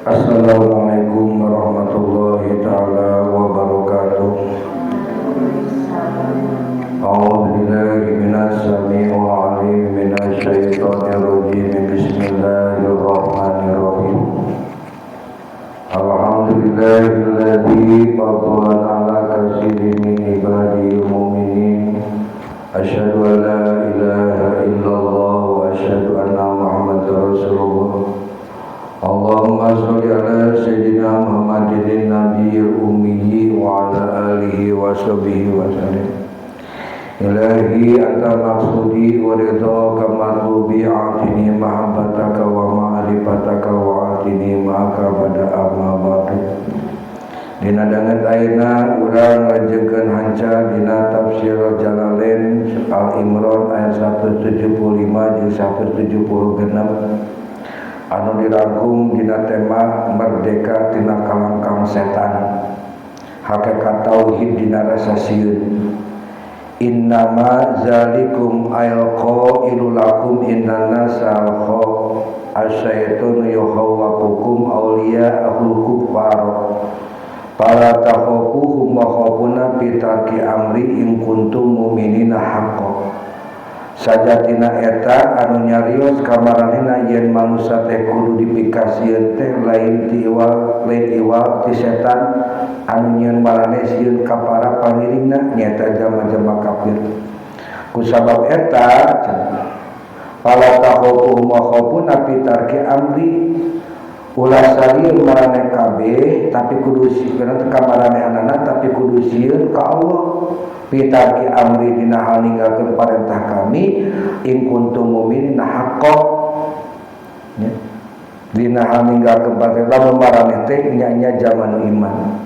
Assalamualaikum warahmatullahi ta'ala wabarakatuh. A'udzubillahi minasyaitonir rajim. Minasyaitonir rajim. Bismillahirrahmanirrahim. Alhamdulillahilladzi faddala ala katsirin min ibadil mu'minin. Asyhadu an la ilaha illallah wa asyhadu anna Muhammadar Rasulullah. Allahumma sholli ala sayyidina Muhammadin nabiyil ummi wa ala alihi wa sahbihi wa sallam. Ilahi anta maqsudi wa ridha kama tubi'atini mahabbataka wa ma'rifataka wa atini ma'aka pada amma ba'du. Dina dangan ayeuna urang ngajengkeun hanca dina tafsir Jalalain Al-Imran ayat 175 jeung 176 anu dirangkum dina tema merdeka tina kalangkang setan. Hakikat tauhid dina rasa sieun. Innama zalikum ayqailu lakum innana salqa asyaitun yuhawwaqukum awliya'ul kuffar fala takhafuhum wa khafuna bi tarki amri in kuntum mu'minina haqqan. Sajatina eta anu nyarios kamaranina yen manusia teh kudu dipikasieun teh lain ti iwal ti setan anu nyeun marane sieun ka para pangiringna nyaeta jama-jama kafir. Kusabab eta fala takhafuhum wa khafuna fi tarki amri ulah salieun marane kabeh tapi kudu sieun ka marane anana tapi kudu sieun ka Allah. Pitarki amri dina hal ninggalkeun parentah kami in kuntum mu'minina haqqan ya. Dina hal ninggalkeun parentah lamun marane teh nya zaman iman.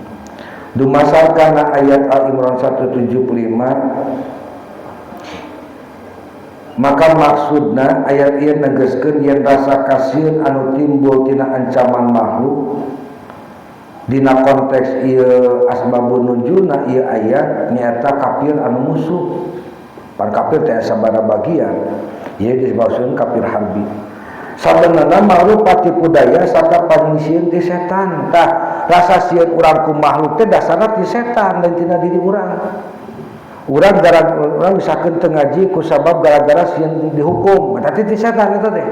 Dumasarkan ayat Al-Imran 175 maka maksudna ayat ieu negeskeun yen rasa kasieun anu timbul tina ancaman makhluk dina konteks ieu asbabun nuzulna ieu ayat nyata kafir anu musuh. Pan kafir teh sabaraha bagian. Ieu disebutkeun kafir harbi. Sabenerna makhluk pati budaya sarta panyisieun ti setan. Tah rasa sieun urang ku makhluk teh dasarna ti setan dan tina diri urang. Urang gara-gara misalkeun teu ngaji ku sabab gara-gara sieun dihukum, eta ti setan eta teh.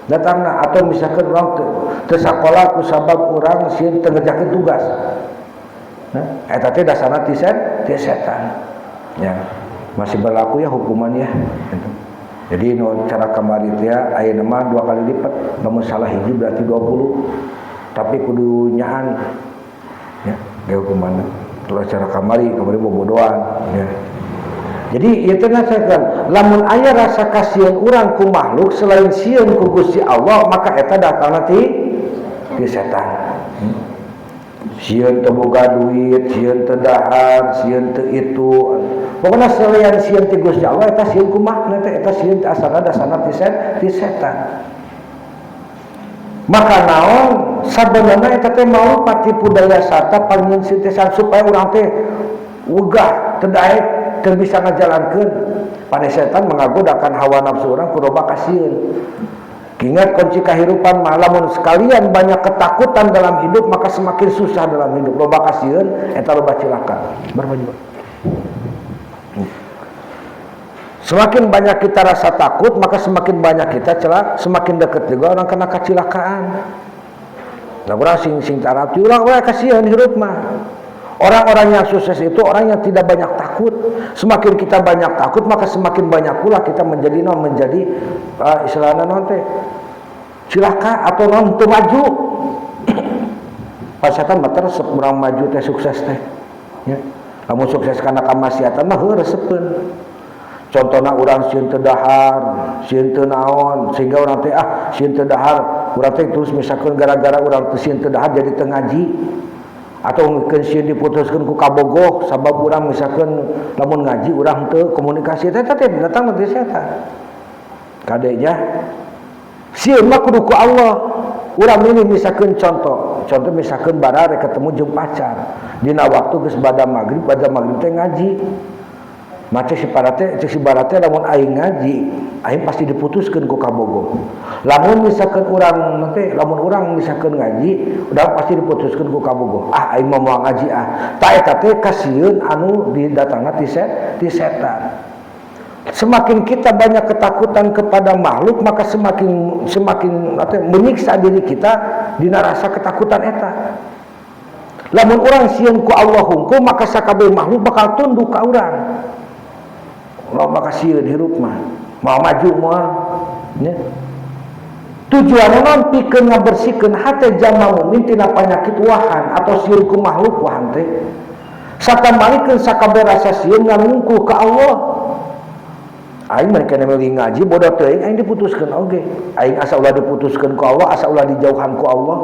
Datangna atau misalkeun urang teu sakola ku sabab urang sieun teu ngerjakeun tugas. Nah, eta teh dasarna ti setan. Ya, masih berlaku ya hukumannya gitu. Jadi cara kamari teh ayeuna mah 2 kali lipat, lamun salah hiji berarti 20. Tapi kudu nyaan. Ya, ge hukumanna. Terus cara kamari bobodohan ya. Jadi ieu teh nasakeun lamun aya rasa kasieun urang ku makhluk selain sieun ku Gusti Allah maka eta datangna ti setan. Sieun teu boga duit, sieun teu dahar, sieun teu itu. Pokona selain sieun ti Gusti Allah eta sieun kumaha teh eta sieun asalna dasarna ti setan. Maka naon sabenerna eta teh mau pati budaya sarta pangieun sintesan supaya urang teh wegah teu daek teu bisa ngajalankeun. Pada setan mengagodakan hawa nafsu urang kudu bakasieun. Ingat kunci kehidupan mah lamun sekalian banyak ketakutan dalam hidup maka semakin susah dalam hidup. Loba kasieun eta loba cilaka. Berbaju. Semakin banyak kita rasa takut maka semakin banyak kita celak, semakin dekat juga orang kena kecelakaan. Lah urang sing tarati urang kasieun hirup mah. Orang-orang yang sukses itu orang yang tidak banyak takut. Semakin kita banyak takut maka semakin banyak pula kita menjadi istilahna naon teh cilaka atau non teu maju. Pasatan mah resep urang maju teh sukses teh. Ya. Lamun sukses kana kamaksiatan mah heuh resepkeun. Contohna urang sieun teu dahar, sieun teu naon sehingga urang teh sieun teu dahar, urang teh terus misalkan gara-gara urang teu sieun teu dahar jadi teu ngaji. Atau mungkin sieun diputuskeun ku kabogoh sabab urang misalkan lamun ngaji urang teu komunikasi eta teh datang dari setan. Kadenya sieun mah kudu ku Allah. Urang ini misalkan contoh misalkan barare ketemu jeung pacar. Dina waktu geus bada maghrib teh ngaji. Mace si barate lamun aing ngaji, aing pasti diputuskeun ku kabogoh. Lamun misalkan urang nanti lamun urang misalkan ngaji, udah pasti diputuskeun ku kabogoh. Aing mah moal ngaji Ta eta teh kasieun anu didatangna ti setan. Semakin kita banyak ketakutan kepada makhluk, maka semakin menyiksa diri kita dina rasa ketakutan eta. Lamun urang sieun ku Allah hungkul, maka sakabeh makhluk bakal tunduk ka urang. Allah bakal sieun hirup mah mau maju moal nya. Tujuanna naon pikeun ngabersihkeun hate jalma mukmin tina panyakit wahan atau sieun ku makhluk wahan teh. Sakamalikeun sakabeh rasa sieun ngalungkuh ka Allah. Aing mereka meuli ngaji bodoh teuing aing diputuskeun oge. Aing asa ulah diputuskeun ku Allah, asa ulah dijauhan ku Allah.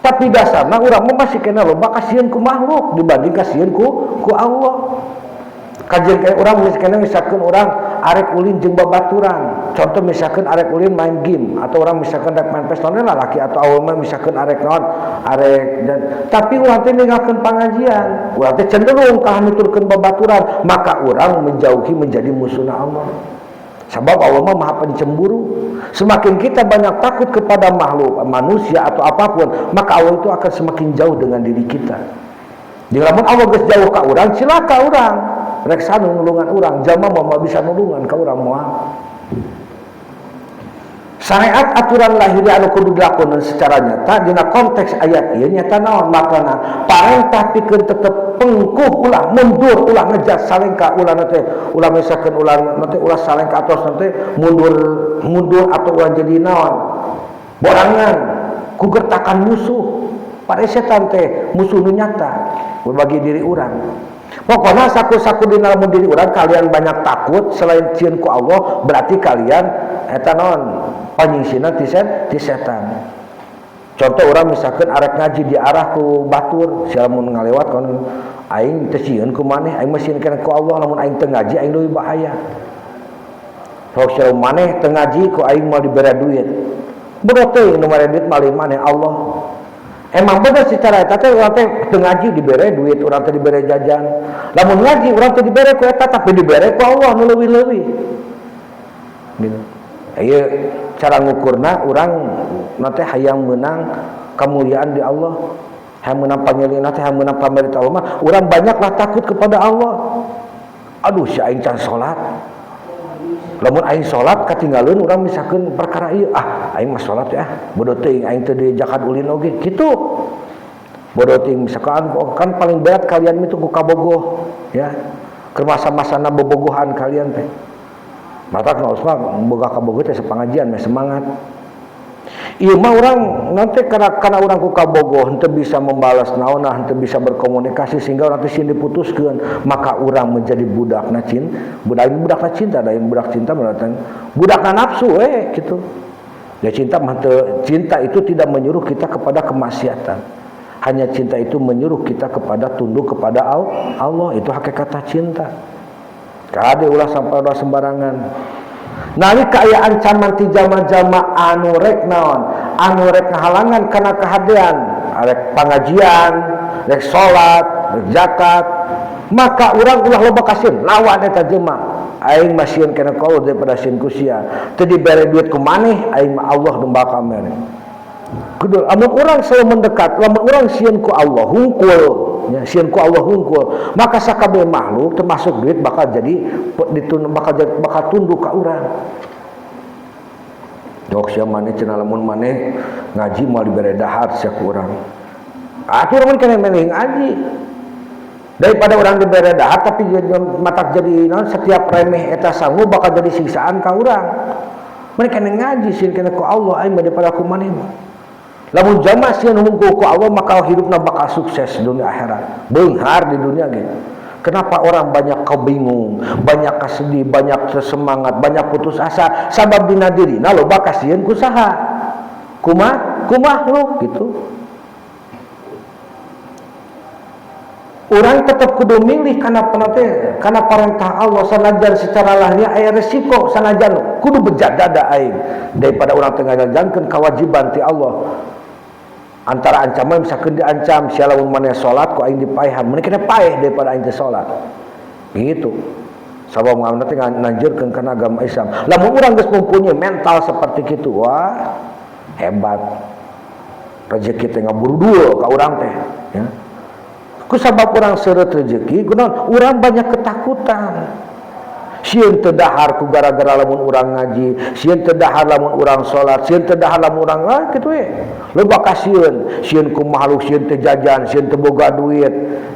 Tapi dasarna urang mah masih kena loba kasieun ku makhluk dibanding kasieun ku Allah. Kajian kayak orang misalkan orang arek ulin jeung babaturan. Contoh misalkan arek ulin main game atau orang misalkan rek main pesta laki atau awalnya misalkan arek naon arek dan tapi urang teh ninggalkeun pangajian. Urang teh cenderung ka nuturkeun babaturan, maka urang menjauhi menjadi musuhna Allah. Sebab Allah mah Maha Pencemburu. Semakin kita banyak takut kepada makhluk, manusia atau apapun, maka Allah itu akan semakin jauh dengan diri kita. Di lamun Allah geus jauh ka urang, cilaka urang. Rek sanu nulungan urang, jalma mah bisa nulungan ka urang moal. Syariat aturan lahir anu kudu dilakonan secara nyata dina konteks ayat ieu nyata naon makna parentah pikeun tetep pengkuh ulah mundur ulah ngejar salengka ulah teh ulah misalkeun ulah teh ulah salengka atos teh mundur atau ulah jadi naon borangan ku gertakan musuh pada setan teh musuh nu nyata bagi diri urang. Pokoknya saku-saku di dalam diri orang kalian banyak takut selain cieun ku Allah berarti kalian eta naon panyingsina ti setan. Contoh orang misalkan arek ngaji diarah ku batur sia mun ngalewat kan aing teu sieun ku maneh aing mah sieun kana ku Allah lamun aing teu ngaji aing leuwih bahaya. Sok sia maneh teu ngaji ku aing mau dibere duit. Bodoh teuing nu mere duit malih maneh Allah. Emang bener secara eta teh urang teh teu ngaji dibere duit, urang teh dibere jajan. Lamun ngaji urang teh dibere ku eta tapi dibere ku Allah nu leuwih-leuwih. Gitu. Ieu cara ngukurna urang teh hayang meunang kemuliaan di Allah. Hayang meunang panyelina teh hayang meunang pamerintah Allah mah urang banyaklah takut kepada Allah. Aduh si aing can salat. Lamun aing salat katinggalun urang misalkeun perkara ieu aing mah salat ya bodoh teuing aing teu dijakan ulin oge kitu bodoh teuing misalkan kan paling berat kalian itu ku kabogoh ya keur masa-masana bobogohan kalian teh matak na usah boga kabogoh teh sapangajian meh semangat ieu mah urang nanti kana urang ku kabogoh henteu bisa membalas naon henteu bisa berkomunikasi sehingga urang teh sieun diputuskeun maka urang menjadi budakna budakna cinta da budak cinta berarti budakna nafsu gitu. Ya cinta itu tidak menyuruh kita kepada kemaksiatan. Hanya cinta itu menyuruh kita kepada tunduk kepada Allah. Itu hakikat cinta. Kade ulah sampai ulah sembarangan. Nalika aya ancaman ti jalma-jalma anu rek naon anu rek ngahalangan kana kahadean rek pangajian rek salat rek zakat maka urang ulah loba kasieun lawan eta jelema aing mah sieun kana ku Allah daripada sieun ku sia teu dibere duit ku maneh aing mah Allah nu bakal mere kudu amun urang selalu mendekat lamun urang sieun ku Allah hungkul ya sieun ku Allah hungkul maka sakabeh makhluk termasuk duit bakal jadi bakal tunduk ka urang. Dok sia maneh cenah lamun maneh ngaji moal dibere dahar sia ku urang. Akhir mun kana meneh ngaji. Daripada orang dibere dahar tapi matak jadi setiap remeh eta sangu bakal jadi siksaan ka urang. Mereka ngaji sieun kana ku Allah aing daripada ku maneh. Lamun jamaah sieun hungkul ku Allah maka hidupna bakal sukses dunia akhirat. Beunghar di dunia ge. Kenapa orang banyak kebingung, banyak kesedih, banyak semangat, banyak putus asa? Sabab dina dirina loba kasieun ku saha? Ku makhluk gitu. Orang tetap kudu milih karena perintah Allah sanajan secara lahir aya resiko sanajan kudu bejadada aing daripada orang tengah jalankeun kewajiban ti Allah. Antara ancaman misalkan diancam sia lamun maneh salat ku aing dipaehan mun kena paeh daripada aing teu salat gitu. Sabab menganut nganjurkeun kana agama Islam. Lamun urang geus mempunyai mental seperti kitu, wah hebat. Rezeki teh ngaburu-dul ka urang teh, ya. Ku sabab urang seureut rezeki, kunaon? Urang banyak ketakutan. Sieun teu dahar ku gara-gara lamun urang ngaji, sieun teu dahar lamun urang salat, sieun teu dahar lamun urang kitu we. Loba ka sieun ku makhluk, sieun teu jajan, sieun teu boga duit,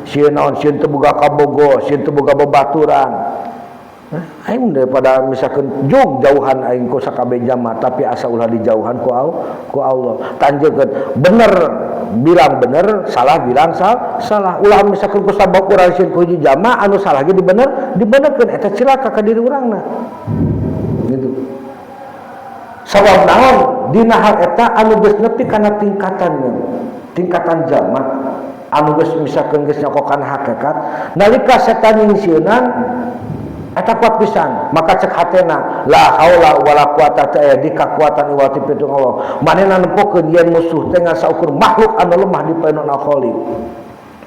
sieun naon, sieun teu boga kabogo, sieun teu boga babaturan. Aing daripada misalkan jauhan aing ku sakabeh jamaah tapi asa ulah dijauhan ku Allah. Tanjekeun bener bilang bener, salah bilang salah. Ulah misalkan ku sabab urang sieun ku hiji jamaah anu salah ge dibenerkeun eta cilaka ka diri urangna. Gitu. Sabab naon? Dina hal eta anu geus nepi kana tingkatan jamaah anu geus misalkan geus nyokokan hakikat nalika setan nyingsieunan eta kuat pisan, maka cek hatena la haula wala quwata illa billah kakuatan iwal ti pitung Allah. Manehna nempokeun yen musuh teh saukur makhluk anu lemah di paeunna Khaliq.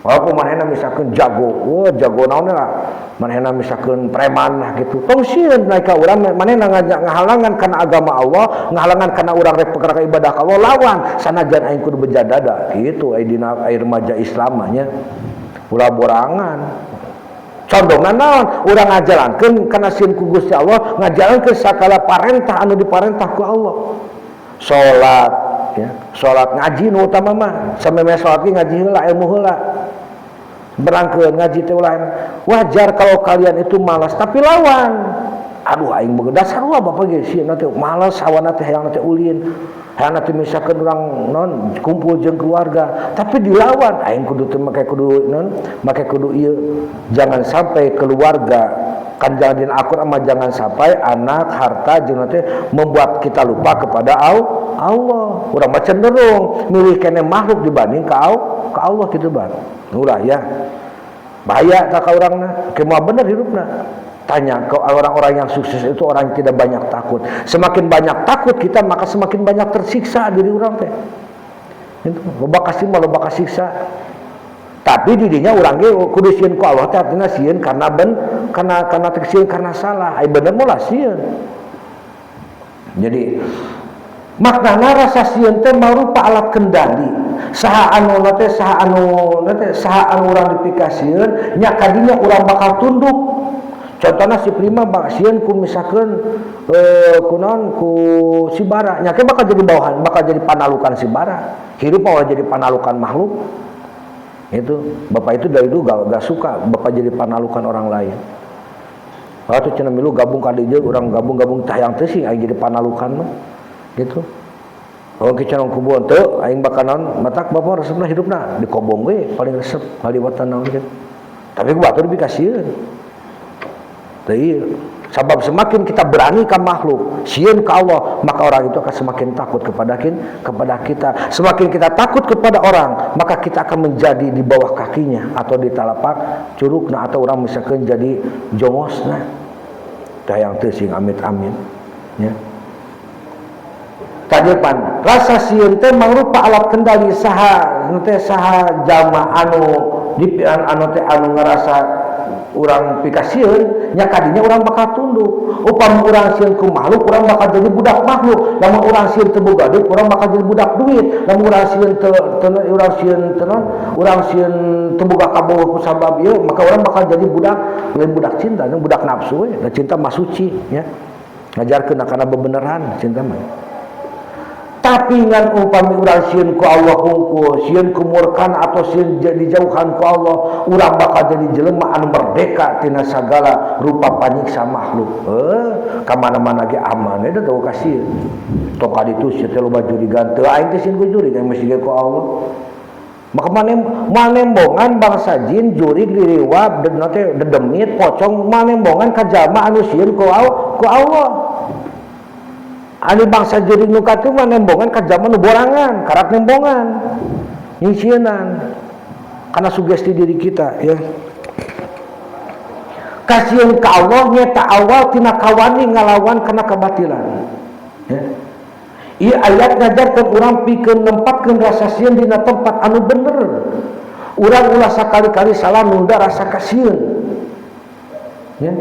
Walaupun manehna misalkeun jago, jago naon lah. Manehna misalkeun preman lah gitu. Tong sieun naik ka urang manehna ngahalangan kana agama Allah, ngahalangan kana urang rek perkara ibadah ka Allah lawan sanajan aing kudu bejadada gitu aya dina remaja Islam nya. Ulah borangan. Condongna naon? Urang ngajalankeun kana sieun ku Gusti Allah, ngajalankeun sakala parentah anu diparentah ku Allah. Salat, ya. Salat ngaji nu utama mah. Sameme salat ge ngaji heula, ilmu heula. Berangkeun ngaji teh ulah. Wajar kalau kalian itu malas, tapi lawan. Aduh aing beungeut dasar wa bapak ge sieun teh malas sawana teh hayang teh ulin. Hayang teh misalkeun urang non kumpul jeung keluarga, tapi dilawan aing kudu teh make kudu ieu. Jangan sampai keluarga kan jangan dina Al-Qur'an jangan sampai anak, harta jeung teh membuat kita lupa kepada Allah. Urang mah cenderung milih kene makhluk dibanding ka Allah kitu bang. Ulah ya. Bahaya tak ka urangna, kemoal bener hidupna. Tanya ke orang-orang yang sukses itu orang yang tidak banyak takut. Semakin banyak takut kita maka semakin banyak tersiksa diri orang teh. Itu loba kasih mah loba kasiksa. Tapi didinya urang ge kudu sieun ku Allah teh artina sieun karena teh sieun karena salah. Ai bener mah sieun. Jadi maknana rasa sieun teh mangrupa alat kendali. Saha anu urang dipikasieun nya kadinya urang bakal tunduk. Contohnya si prima baksieun ku misalkeun ku si bara nya ke bakal jadi bawahan, bakal jadi panalukan si bara. Hirup mah jadi panalukan makhluk. Itu bapak itu dari dulu gak suka bapak jadi panalukan orang lain. Waktu cenah milu gabung ka dieu urang gabung tayang teh sih aing jadi panalukan mah. Gitu. Kalau kita nong kubuan teu aing bakal naon matak bapak resepna hidupna dikobong we paling resep kaliwatan naon gitu. Tapi ku batur dikasieun. Jadi, sebab semakin kita berani ke makhluk, sieun ke Allah, maka orang itu akan semakin takut kepada kita. Semakin kita takut kepada orang, maka kita akan menjadi di bawah kakinya atau di telapak curugna atau orang misalkan jadi jongosna. Dayang teu sing amit-amit, ya. Kadepan rasa sieun teh mangrupa alat kendali saha jalma anu ngarasa urang pikasieun nya kadinya urang bakal tunduk. Upam urang sieun ku makhluk urang bakal jadi budak makhluk. Lamun urang sieun teu boga duit urang bakal jadi budak duit. Lamun urang sieun teu boga kabogoh ku sabab ieu maka urang bakal jadi budak cinta, budak nafsu we. Cinta mah suci nya. Ngajarkeun kana bebeneran cinta mah. Tapi ngan upami urang sieun ku Allah hungkul, sieun ku murkan atau sieun dijauhan ku Allah, urang bakal jadi jelema anu merdeka tina sagala rupa panyiksa makhluk. Ka mana-mana ge aman eta teu kasieun. Tong ka ditu sieu teh loba jurigan teu aing teh sieun ku jurig aing mesti ge ku Allah. Maka manembongan bangsa jin jurig diriwab teh dedemit pocong manembongan ka jalma anu sieun ku Allah. Ani bangsa jurig nu katu mah nembongan ka zaman nu borangan, karak nembongan. Nyisienan. Karena sugesti diri kita ya. Kasieun ka Allah nyata awal tina kawani ngalawan kana kabatilan. Ya. Ieu ayat ngajarkeun urang pikeun nempatkeun rasa sieun dina tempat anu bener. Urang ulah sakali-kali salah nunda rasa kasieun. ya.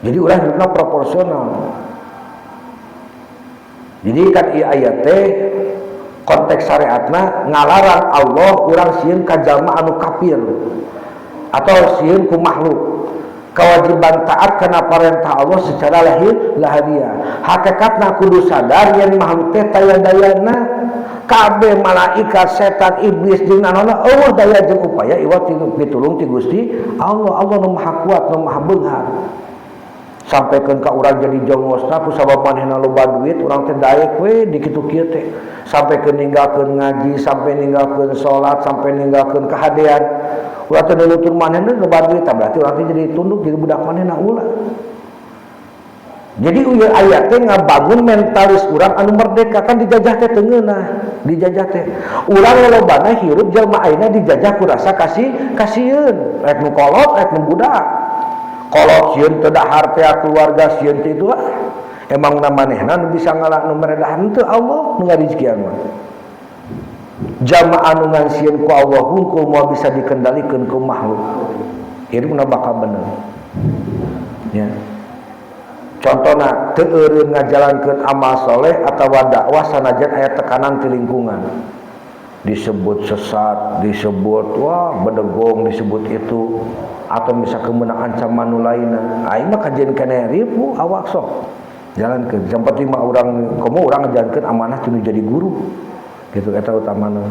Jadi urang hidupna proporsional. Jadi kan ieu aya teh konteks syariatna ngalarang Allah urang sieun ka jalma anu kafir atau sieun ku makhluk. Kewajiban taat kana perintah Allah secara lahiriah. Hakikatna kudu sadar yen makhluk teh daya-dayana kabeh malaikat, setan, iblis jeung naonna eueuh daya jeung upaya iwa pitulung ti Gusti Allah. Allah nu maha kuat, nu maha beunghar. Sampaikan ka urang jadi jongosna ku sabab manehna loba duit, urang teh daek we di kitu kieu teh. Sampaikeun ninggalkeun ngaji, sampai ninggalkeun salat, sampai ninggalkeun kahadean. Urang teh nutur manehna loba duit, berarti urang teh jadi tunduk jadi budak manehna ulah. Jadi ieu aya teh ngabangun mentalis urang anu merdeka, kan dijajah teh teu ngeunah, dijajah teh. Urang lolobana hirup jalma ayeuna dijajah ku rasa kasieun, rek nu kolot, rek nu budak. Kolot sieun teu dahar teh keluarga sieun teh itu emang manehna nu bisa ngalak nu meredahan teu Allah nu ngarizkian mah. Jamaah anu ngansieun ku Allah hungkul moal bisa dikendalikeun ku makhluk. Hirupna bakal bener. Ya. Contohna teu eureun ngajalankeun amal soleh atawa dakwah sanajan aya tekanan ti lingkungan. Disebut sesat, disebut wah bedegong, disebut itu atau misalkan menang ancaman nu lainna. Aing mah kajian kana ribu awak sok jalankeun. Yang penting mah urang komo urang ngajalankeun amanah tinu jadi guru. Gitu eta utamana.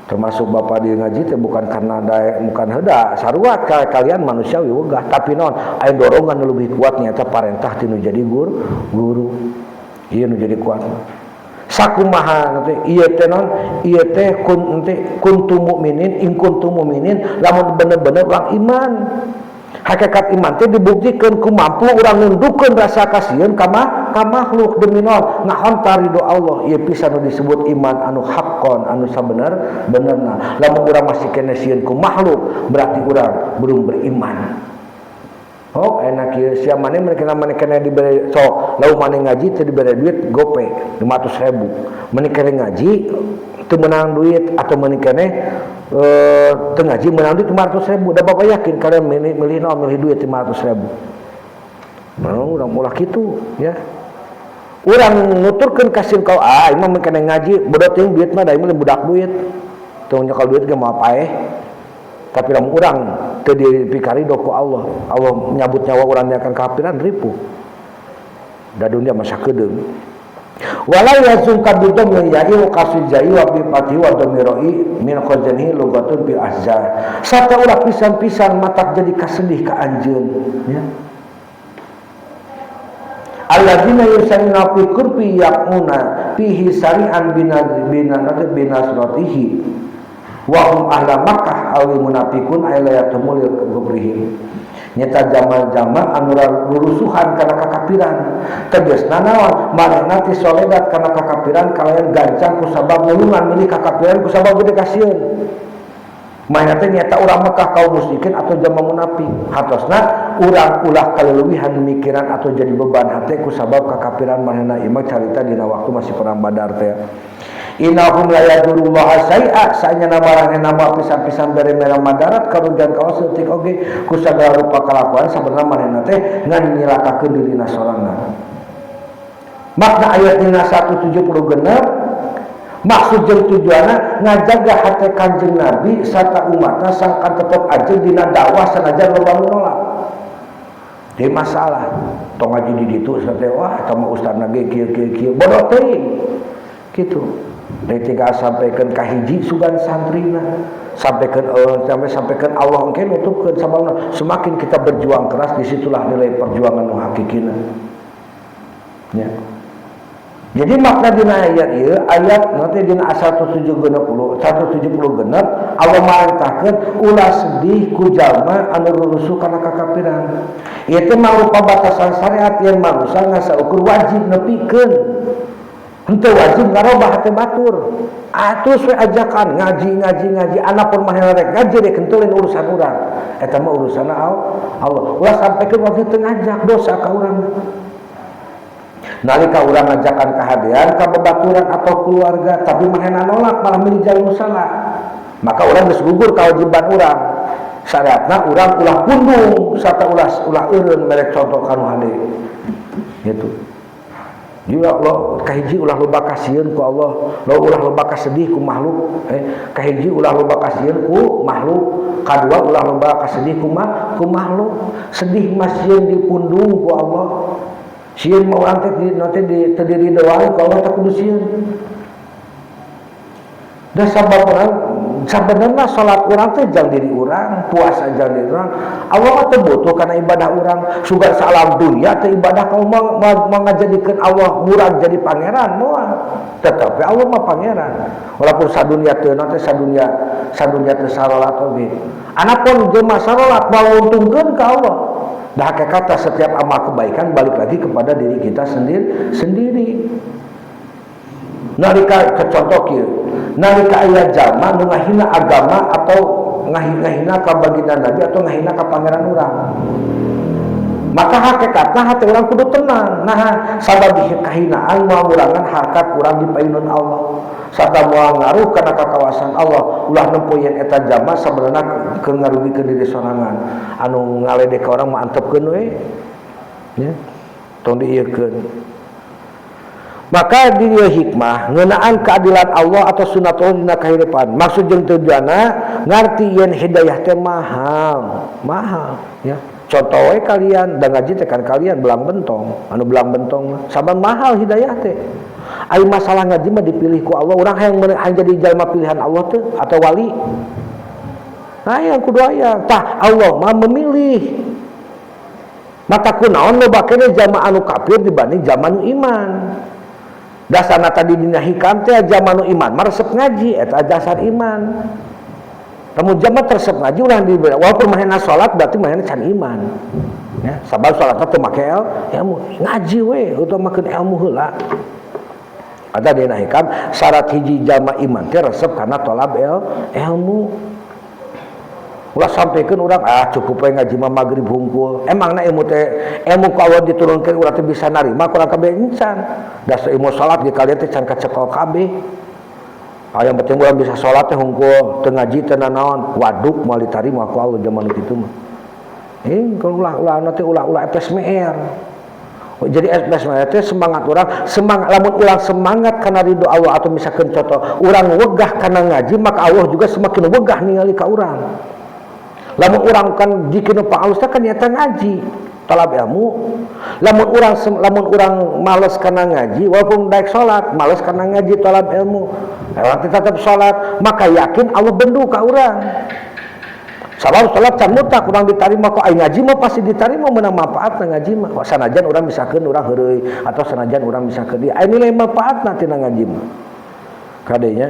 Termasuk bapak di ngaji teh bukan karena daya, bukan heuda sarua kalian manusiawi wegah, tapi naon aya dorongan nu leuwih kuat nyata parentah tinu jadi guru. Ieu nu jadi kuat. Sakumaha teh ieu teh naon ieu teh kuntu mukminin in kuntu mukminin lamun bener-bener urang iman. Hakikat iman teh dibuktikan ku mampu urang nundukkeun rasa kasieun ka makhluk demi naon ngahontar ridho Allah. Ieu pisan nu disebut iman anu haqqon anu sabener-benerna. Lamun urang masih kene sieun ku makhluk berarti urang belum beriman. Oh enak kieu sia maneh maneh kena diberi sok lamun maneh ngaji teu diberi duit gope 500.000 maneh kene ngaji teu menang duit atau maneh kene teu ngaji menang duit 500.000 da bapak yakin kalian milih duit 500.000 urang ulah kitu ya urang nuturkeun kasih kau imam kene ngaji bodoh teuing duit mah da imah budak duit teu nyokal duit ge moal paeh tapi lamun urang teu dipikari ku Allah nyabut nyawa urang akan kafiran ripu da dunia masa kedeung wala yazum kadudum ya'i wa kasijai wa bi fati wa damiroi min khazanihi lugatun bil ahzar sata ulah pisan-pisan matak jadi kasedih ka anjeun ya alladzina yusalluna fi qurbi yaquna fihi sari'an binasratihi wa hum ahla Makkah awil munafiqun ayatul kubrihim nyata jama-jama anu rurusuhan kana kakafiran tegasna naon manehna ti soledat kana kakafiran kalayan gancang ku sabab ngulungan milih kakafiran ku sabab gede kasieun manehna teh nyata urang Makkah kaum musyrikin atau jama munafik hatosna urang ulah kaleuwihan mikiran atau jadi beban hate ku sabab kakafiran manehna imah carita dina waktu masih perang Badar teh innahum la yadurullaha syai'a sanya namarane nama pisan-pisan dari merah madarat karugian kawas leutik oge ku sagala rupa kalakuan sabenerna manehna teh ngan nyilakakeun dirina sorangan. Makna ayat dina 170 genep maksud jeung tujuanna ngajaga hate Kanjeng Nabi sarta umatna sangkan tetep ajeng dina dakwah sanajan loba nu nolak. Teu masalah tong ngaji di ditu teh wah eta mah ustazna ge kieu bodoh teuing kitu. Dari tinggal sampaikan kahiji sugan santrina sampaikan Allah engke nutupkeun sababna semakin kita berjuang keras disitulah nilai perjuangan nu hakikina ya. Jadi makna dina ayat ieu ayat nanti dina 170 genep Allah marintahkeun ulah sedih ku jalma anu rurusuh kana kakafiran ieu teh mangrupa batasan syariat yen manusia ngasaukur wajib nepikeun henteu wajib ngarobah teh batur atus we ajakan ngaji anak pun manehna rek ngaji rek henteu urusan urang eta mah urusanna Allah ulah sampaikeun waktu teu ngajak dosa ka urang nalika urang ngajakan kahadean ka babaturan atau keluarga tapi manehna nolak malah milih jalur salah maka urang geus gugur kewajiban urang syariatna urang ulah pundung sarta ulah eureun merek contoh kanu hade gitu. Juga Allah kahiji ulah loba kasieun ku Allah, ulah loba kasedih ku makhluk, kahiji ulah loba kasieun ku makhluk, kadua ulah loba kasedih ku makhluk. Sedih masieun dipundung ku Allah. Sieun mah urang teh di terdiri doang ku Allah tak kudu sieun. Da sabenerna salat urang teh jang diri urang, puasa jang diri urang. Allah mah teu butuh kana ibadah urang. Sugar salam dunia teh ibadah kaum mau ngajadikeun Allah murang jadi pangeran moal. Tetapi Allah mah pangeran. Walaupun sadunya teu teh sadunya teu salat oge. Anapun jelema salat mauntungkeun ka Allah. Da hakikatna setiap amal kebaikan balik lagi kepada diri kita sendiri. Nalika contoh kieu, nalika aya jalma nu ngahina agama atau ngahina ka baginda Nabi atau ngahina ka pangeran urang, maka hakikatna hati urang kudu tenang. Nah, sabab kahinaan moal ngurangan harkat urang di painun Allah, sarta moal ngaruh kana kakawasan Allah, ulah nempuyeun eta jalma sabenerna keur ngarugikeun diri sorangan. Anu ngaledek ka urang mah antepkeun we, nya, tong diieukeun. Maka dirieu hikmah ngeunaan keadilan Allah atau sunatullah dina kahirupan. Maksud jeung tujuanna ngarti yen hidayah teh mahal ya. Contoh we kalian da ngaji teh kan kalian belang bentong, anu belang bentong saban mahal hidayah teh. Ai masalah ngaji mah dipilih ku Allah, urang hayang jadi jalma pilihan Allah teh atau wali. Nah, yang kudu aya tah Allah mah memilih. Mata kunaon loba keneh jalma anu kafir dibanding jalma anu iman. Dasarna tadi dina hikam teh zaman iman mah resep ngaji eta dasar iman. Lamun jama resep ngaji urang di walaupun manehna salat berarti manehna can iman. Ya, sabab salatna teu make ilmu, ngaji we utamakeun ilmu heula. Ada dina hikam syarat hiji jama iman teh resep kana tolab ilmu. Ulah sampaikan orang cukup we ngaji mah magrib hungkul. Emangna ilmu teh ilmu ku Allah diturunkeun urang teh bisa narima kurang kabeh encan. Da ilmu salat ge kalian teh can kacekol kabeh. Yang penting urang bisa salat teh hungkul, teu ngaji teh nanaon, waduk moal ditarima ku Allah zaman kitu mah. Kalau ulah teh ulah FSMR. Jadi FSMR teh semangat urang, lamun urang semangat kana ridho Allah atau misalkan contoh urang wegah kana ngaji maka Allah juga semakin wegah ningali ka urang. Lamun urang kan dikeun panghalus kan nyata ngaji talab ilmu. Lamun urang males kana ngaji walaupun daek salat males kana ngaji talab ilmu, urang tetep salat maka yakin Allah bendu ka urang. Sabab salat can mutlak urang ditarima kok ai ngaji mah pasti ditarima meunang manfaatna ngaji mah. Sanajan urang misakeun urang heureuy atau sanajan urang misakeun dia ai nilai manfaatna tina ngaji mah. Kadenya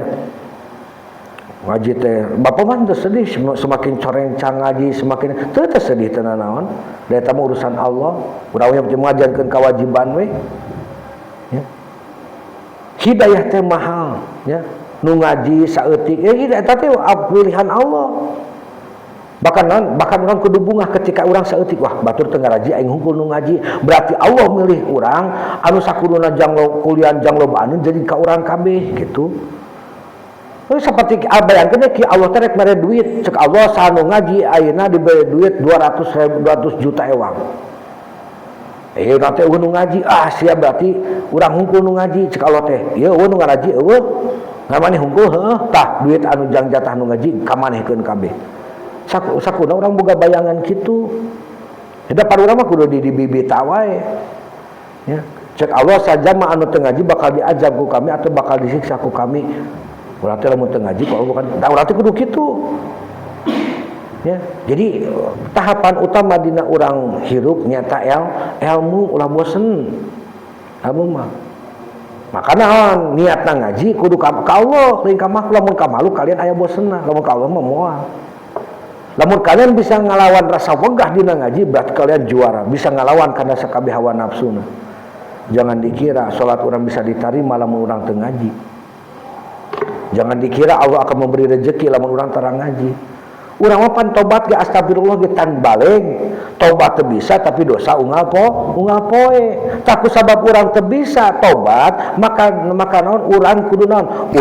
ngaji teh bapak mah teu sedih semakin coreng can ngaji semakin teu sedih teu naon da eta mah urusan Allah urang we ngajarkeun kewajiban we ya. Hidayah teh mahal ya nu ngaji saeutik eta teh pilihan Allah bahkan urang kudu bungah ketika urang saeutik wah batur teu ngaraji aing hungkul nu ngaji berarti Allah milih urang anu sakuduna janglo kuliah janglo baaneun jadi ka urang kabeh gitu. Seperti bayangkeun ki Allah teh rek mere duit cek Allah sanu ngaji ayeuna dibere duit 200 juta ewang. Nanti nu ngaji sia berarti urang hungkul nu ngaji cek Allah teh. Ieu nu ngaji eueuh. Ngamane hungkul heuh tah duit anu jang jatah nu ngaji ka manehkeun kabeh. Sakuna urang boga bayangan kitu. Da pan urang mah kudu di bibit wae. Ya, cek Allah saja mah anu teu ngaji bakal diazab ku kami atau bakal disiksa ku kami. Urang teh lamun teu ngaji kok bukan urang teh kudu kitu. Ya, jadi tahapan utama dina urang hirup nyata ilmu ulah bosen. Ilmu mah. Makana niatna ngaji kudu ka Allah, teuing ka makhluk lamun ka makhluk kalian aya bosenna, lamun ka Allah mah moal. Lamun kalian bisa ngalawan rasa wegah dina ngaji berarti kalian juara, bisa ngalawan kana sakabeh hawa nafsuna. Jangan dikira salat urang bisa ditarima lamun urang teu ngaji. Jangan dikira Allah akan memberi rezeki lamun urang tara ngaji. Urang mah pan tobat ge astagfirullah ge tan baleng. Tobat teu bisa tapi dosa unggal poe. Tapi sabab urang teu bisa tobat, maka naon urang kudu naon?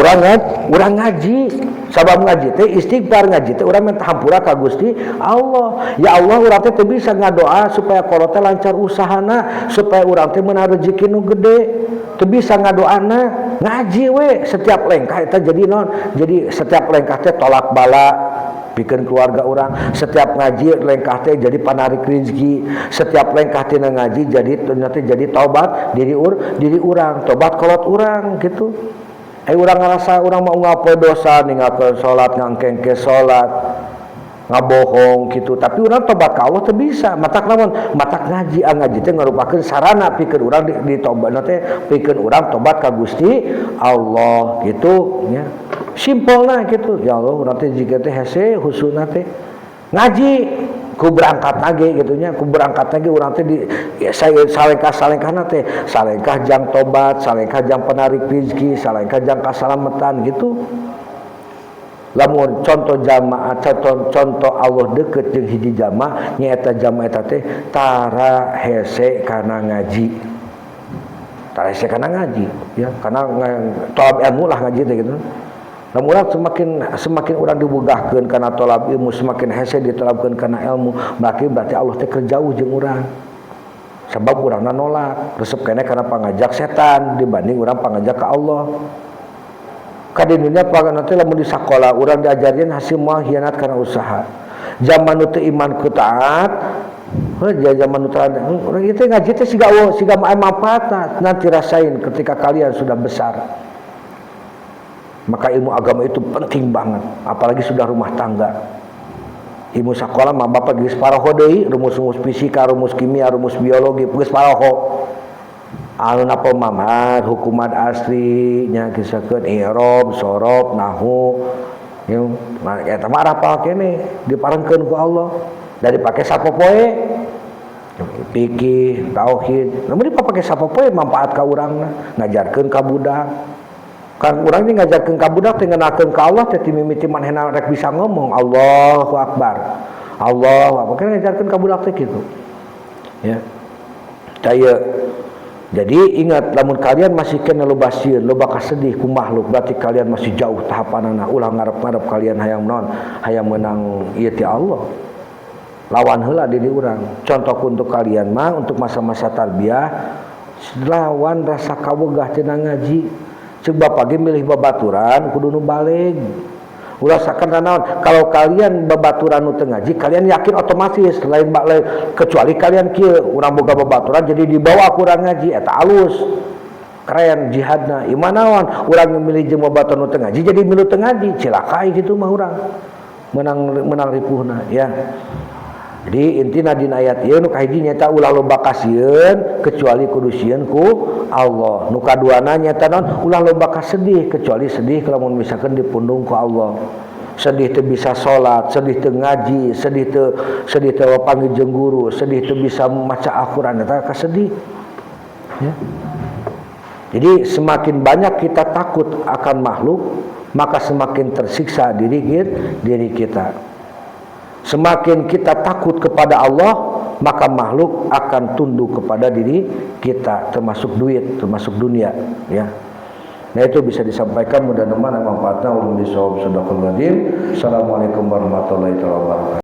Urang ngaji. sabab ngaji teh istighfar, ngaji teh urang minta hampura ka Gusti Allah. Ya Allah, urang teh bisa ngadoa supaya kalau teh lancar usahana, supaya urang teh meunang rezeki nu gede. Teu bisa ngadoana, ngaji we setiap lengkah eta jadi naon? Jadi setiap lengkah teh tolak bala pikeun keluarga urang, setiap ngaji lengkah teh jadi panarik rezeki, setiap lengkah tina ngaji jadi tobat diri urang, tobat kolot urang gitu. Urang ngerasa urang mau ngapoe dosa ninggalkeun salat, ngangkengke salat, ngabohong gitu, tapi urang tobat ka Allah teu bisa. Matak naon? Matak ngaji, ngaji teh ngarupakeun sarana pikeun urang di tobatna teh pikeun urang tobat ka Gusti Allah gitu nya. Simpelna gitu. Ya Allah, urang teh jika teh hese husuna teh ngaji ku berangkat lagi gitu nya, ku berangkat lagi urang teh di ya, salengkah-salengkahna teh salengkah jang tobat, salengkah jang penarik rezeki, salengkah jang kasalamatan gitu. Lamun contoh jamaah, contoh Allah deket jeung hiji jamaah nyaeta jamaah eta teh tara hese kana ngaji. Tara hese kana ngaji ya, karena tolab ilmu lah ngaji teh gitu. Lamun semakin urang dibugahkeun kana tolab ilmu, semakin hese ditolabkeun kana ilmu, berarti Allah teh keur jauh jeung urang. Sebab urangna nolak, resep keneh kana pangajak setan dibanding urang pangajak ka Allah. Ka di dunia pangana teh lamun di sakola urang diajarkeun hasil moal hianat kana usaha. Zaman nu teu iman ku taat, zaman nu taat urang ieu teh ngaji teh siga manfaatna nanti rasain ketika kalian sudah besar. Maka ilmu agama itu penting banget, apalagi sudah rumah tangga. Ilmu sakola mah bapak geus paraho deui, rumus-rumus fisika, rumus kimia, rumus biologi geus paraho. Anu napa mamad, hukumat asli nya kisakeun i'rab, shorof, nahwu. Eta mah rapal keneh diparengkeun ku Allah. Dari pake sapopoe fikih, tauhid. Lamun dipake sapopoe manfaat ka urangna, ngajarkeun ka budak. Kan urang ini ngajarkeun ka budak teh ngeunahkeun ka Allah teh timimiti manehna rek bisa ngomong Allahu Akbar. Allahu Akbar. Kan ngajarkeun ka budak teh kitu. Ya. Daya. Jadi ingat lamun kalian masih kena loba sieun, loba kasedih ku makhluk, berarti kalian masih jauh tahapanana. Ulah ngarep-ngarep kalian hayang naon? Hayang menang ieu ti Allah. Lawan heula diri urang. Contoh untuk kalian mah untuk masa-masa tarbiyah lawan rasa kawegah tina ngaji. Cek bapak ge milih babaturan kudu nu baleg. Ulah sakeuna naon? Kalau kalian babaturan nu teu ngaji, kalian yakin otomatis lain kecuali kalian kieu urang boga babaturan jadi dibawa ku urang ngaji eta alus. Keren jihadna. Iman naon? Urang milih jeung babaturan nu teu ngaji jadi milu teu ngaji, cilakai kitu mah urang. Menang ripuhna ya. Jadi intina dina ayat ieu nu kahiji nyaeta ulah loba kasieun kecuali kudu sieun ku Allah. Nu kaduana nyaeta naon? Ulah loba kasedih kecuali sedih lamun misalkan dipundung ku Allah. Sedih teu bisa salat, sedih teu ngaji, sedih teu panggil jeung guru, sedih teu bisa maca Al-Qur'an eta kasedih. Ya. Jadi semakin banyak kita takut akan makhluk, maka semakin tersiksa diri kita. Semakin kita takut kepada Allah, maka makhluk akan tunduk kepada diri kita, termasuk duit, termasuk dunia ya. Nah itu bisa disampaikan, mudah-mudahan manfaatnya ulun bisawab sadaqal qadim. Assalamualaikum warahmatullahi wabarakatuh.